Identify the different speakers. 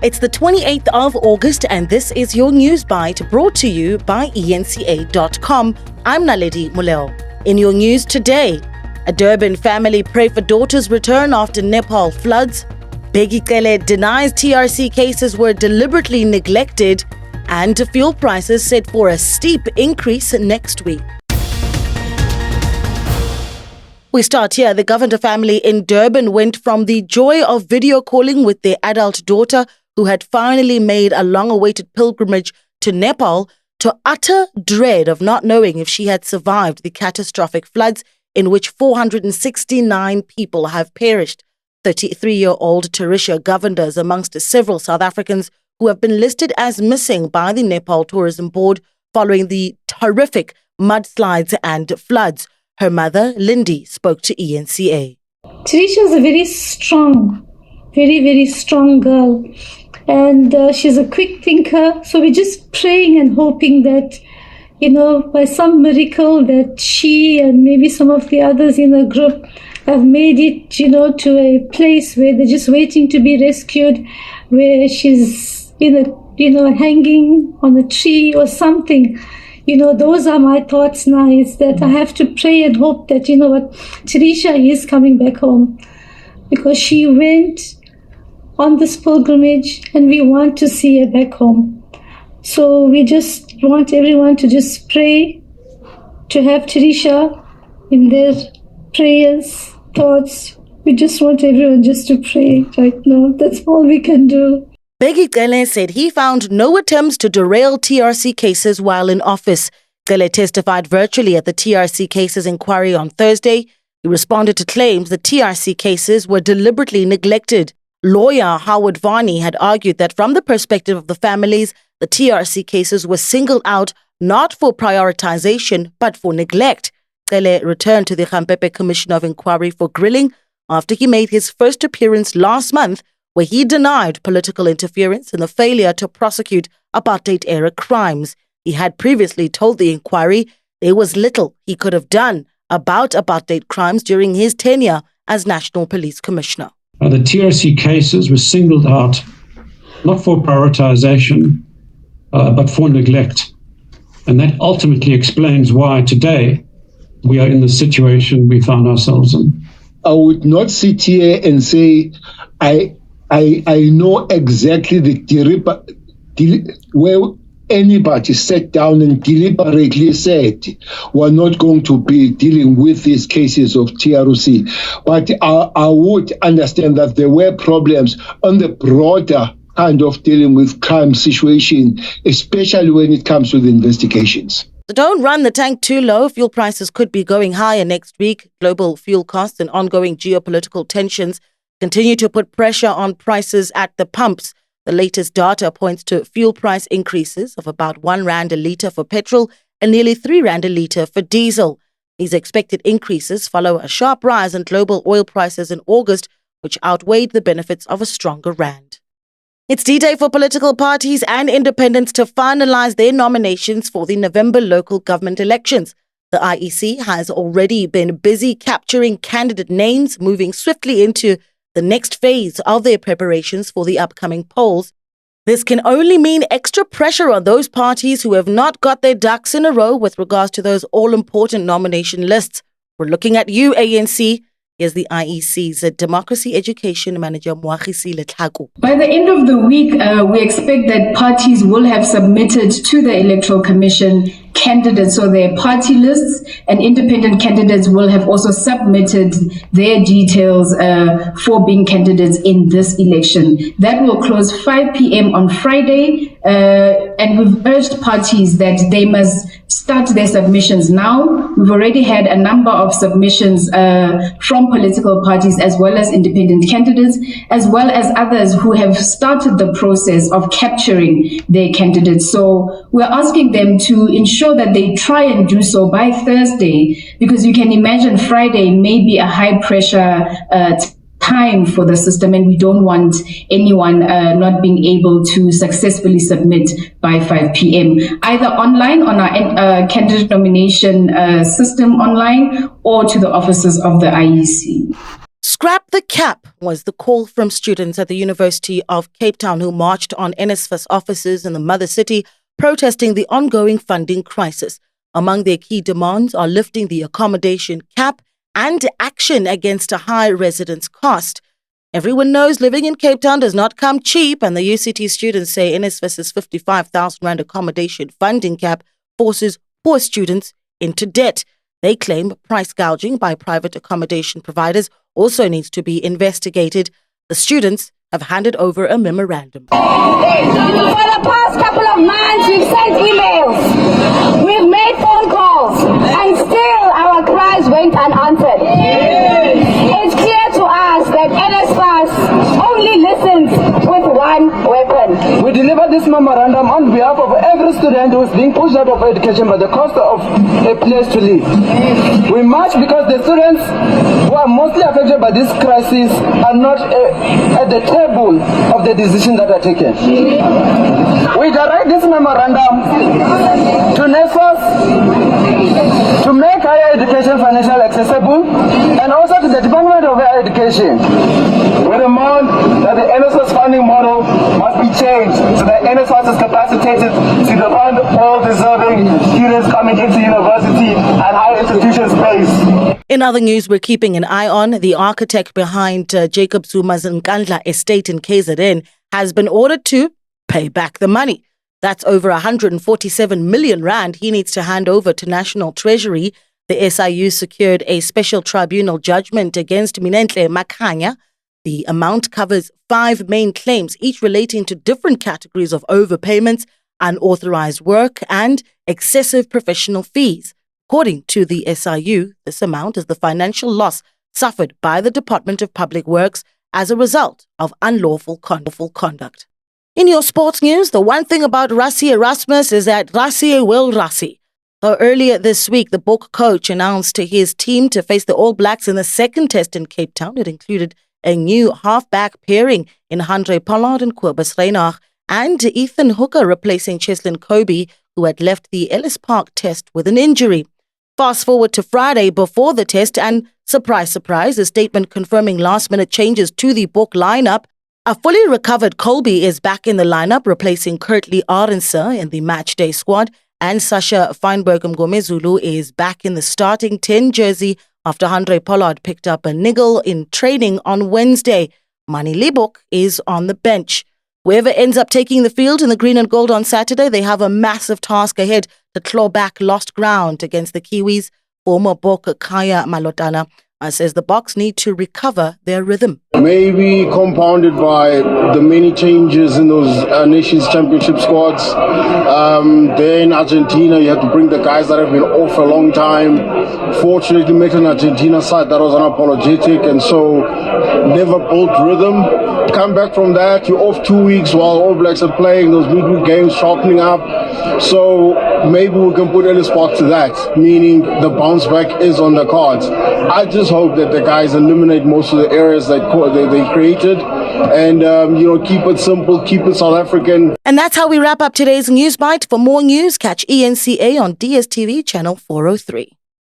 Speaker 1: It's the 28th of August and this is your News Bite brought to you by eNCA.com. I'm Naledi Muleo. In your news today, a Durban family pray for daughter's return after Nepal floods. Bheki Cele denies TRC cases were deliberately neglected, and fuel prices set for a steep increase next week. We start here. The Govender family in Durban went from the joy of video calling with their adult daughter, who had finally made a long-awaited pilgrimage to Nepal, to utter dread of not knowing if she had survived the catastrophic floods in which 469 people have perished. 33-year-old Terricia Govender is amongst several South Africans who have been listed as missing by the Nepal Tourism Board following the horrific mudslides and floods. Her mother, Lindy, spoke to eNCA.
Speaker 2: Terricia is a very strong, very strong girl. And she's a quick thinker. So we're just praying and hoping that, by some miracle that she and maybe some of the others in the group have made it, to a place where they're just waiting to be rescued, where she's, hanging on a tree or something. Those are my thoughts now, is that I have to pray and hope that, Terricia is coming back home, because she went on this pilgrimage and we want to see her back home. So we just want everyone to just pray, to have Terricia in their prayers, thoughts. We just want everyone just to pray right now. That's all we can do.
Speaker 1: Bheki Cele said he found no attempts to derail TRC cases while in office. Cele testified virtually at the TRC cases inquiry on Thursday. He responded to claims the TRC cases were deliberately neglected. Lawyer Howard Varney had argued that from the perspective of the families, the TRC cases were singled out not for prioritization but for neglect. Cele returned to the Repay Commission of Inquiry for grilling after he made his first appearance last month, where he denied political interference in the failure to prosecute apartheid-era crimes. He had previously told the inquiry there was little he could have done about apartheid crimes during his tenure as National Police Commissioner.
Speaker 3: The TRC cases were singled out not for prioritization, but for neglect. And that ultimately explains why today we are in the situation we found ourselves in.
Speaker 4: I would not sit here and say I know exactly where anybody sat down and deliberately said we're not going to be dealing with these cases of TRC. But I would understand that there were problems on the broader kind of dealing with crime situation, especially when it comes to the investigations.
Speaker 1: So don't run the tank too low. Fuel prices could be going higher next week. Global fuel costs and ongoing geopolitical tensions continue to put pressure on prices at the pumps. The latest data points to fuel price increases of about R1 a litre for petrol and nearly R3 a litre for diesel. These expected increases follow a sharp rise in global oil prices in August, which outweighed the benefits of a stronger rand. It's D-Day for political parties and independents to finalize their nominations for the November local government elections. The IEC has already been busy capturing candidate names, moving swiftly into the next phase of their preparations for the upcoming polls. This can only mean extra pressure on those parties who have not got their ducks in a row with regards to those all-important nomination lists. We're looking at you, ANC. Here's the IEC's Democracy Education Manager, Cele.
Speaker 5: By the end of the week, we expect that parties will have submitted to the Electoral Commission candidates or their party lists, and independent candidates will have also submitted their details for being candidates in this election. That will close 5 p.m. on Friday, and we've urged parties that they must start their submissions now. We've already had a number of submissions from political parties as well as independent candidates, as well as others who have started the process of capturing their candidates. So we're asking them to ensure that they try and do so by Thursday, because you can imagine Friday may be a high pressure time for the system, and we don't want anyone not being able to successfully submit by 5 p.m. either online on our candidate nomination system online or to the offices of the IEC.
Speaker 1: Scrap the cap was the call from students at the University of Cape Town who marched on NSFAS offices in the mother city, protesting the ongoing funding crisis. Among their key demands are lifting the accommodation cap and action against a high residence cost. Everyone knows living in Cape Town does not come cheap, and the UCT students say NSFAS's 55,000 Rand accommodation funding cap forces poor students into debt. They claim price gouging by private accommodation providers also needs to be investigated. The students have handed over a memorandum.
Speaker 6: For the past couple of months, we've sent emails, we've made phone calls, and still our cries went unanswered. It's clear to us that NSFAS only listens with one weapon.
Speaker 7: We deliver this memorandum on behalf of every student who is being pushed out of education by the cost of a place to live. We march because the students who are mostly affected by this crisis are not at the table of the decisions that are taken. We direct this memorandum to NSFAS to make higher education financially accessible, and also to the Department of Higher Education. We demand that the NSFAS funding model must be changed so that NSFAS is capacitated to fund all deserving students coming into university and higher institution space.
Speaker 1: In other news we're keeping an eye on, the architect behind Jacob Zuma's Nkandla estate in KZN has been ordered to pay back the money. That's over 147 million Rand he needs to hand over to National Treasury. The SIU secured a special tribunal judgment against Minenhle Makhanya. The amount covers 5 main claims, each relating to different categories of overpayments, unauthorized work, and excessive professional fees. According to the SIU, this amount is the financial loss suffered by the Department of Public Works as a result of unlawful conduct. In your sports news, the one thing about Rassie Erasmus is that Rassie will Rassie. So earlier this week, the Bheki coach announced to his team to face the All Blacks in the second test in Cape Town. It included a new halfback pairing in Handré Pollard and Kobus Reinach, and Ethan Hooker replacing Cheslin Kobe, who had left the Ellis Park test with an injury. Fast forward to Friday before the test, and surprise, surprise, a statement confirming last-minute changes to the Bheki lineup. A fully recovered Colby is back in the lineup, replacing Kurtley Arendse in the matchday squad, and Sasha Feinberg-Mgomezulu is back in the starting 10 jersey after Handré Pollard picked up a niggle in training on Wednesday. Mani Libok is on the bench. Whoever ends up taking the field in the green and gold on Saturday, they have a massive task ahead to claw back lost ground against the Kiwis. Former Bheki Kaya Malotana says the Boks need to recover their rhythm.
Speaker 8: Maybe compounded by the many changes in those Nations Championship squads. There in Argentina, you have to bring the guys that have been off a long time. Fortunately, met an Argentina side that was unapologetic and so never built rhythm. Come back from that, you're off 2 weeks while All Blacks are playing those midweek games, sharpening up. So maybe we can put a spark to that, meaning the bounce back is on the cards. I just hope that the guys eliminate most of the areas that they created and, keep it simple, keep it South African.
Speaker 1: And that's how we wrap up today's News Bite. For more news, catch eNCA on DStv channel 403.